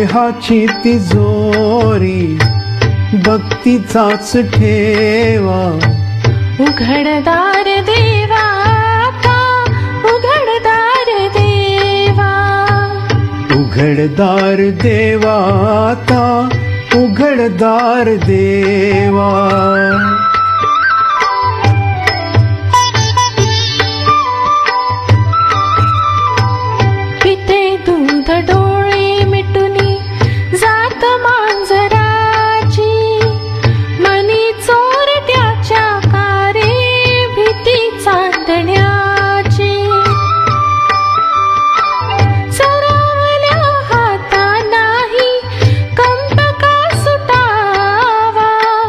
देहाची तिजोरी भक्तीचाच ठेवा. उघडदार देवा आता, उघडदार देवा. उघडदार देवा आता, उघडदार देवा. पिते दूध डोळे मिटुनी जात मांजराची, मनी चोरट्याच्या कारे भीती चांदण्याची. चरावल्या हाता नाही कंप का सुटावा.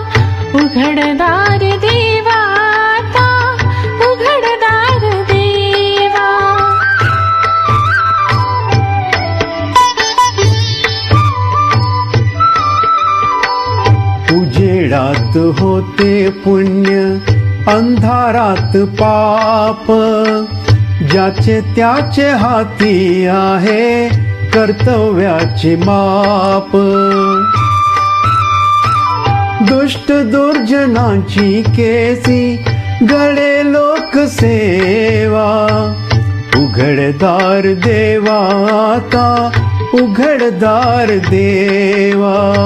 उघडदार देवा आता, उघडदार देवा. उजेडात होते पुण्य, अंधारात पाप. ज्याचे त्याचे हाती आहे कर्तव्याचे माप. दुष्ट दुर्जनाची केसी गळे लोकसेवा. उघडदार देवा आता, उघडदार देवा.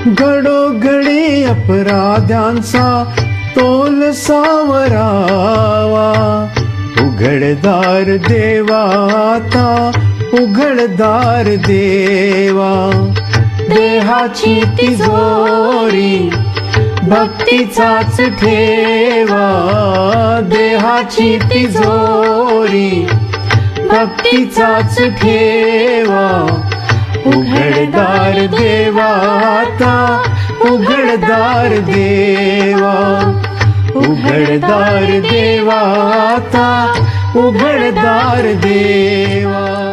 घडोघडी अपराध्यांचा तोल सावरावा. उघडदार देवा आता, उघडदार देवा. देहाची तिजोरी भक्तीचाच ठेवा. देहाची तिजोरी भक्तीचाच ठेवा. उघडदार देवा आता, उघडदार देवा. उघडदार देवा आता, उघडदार देवा.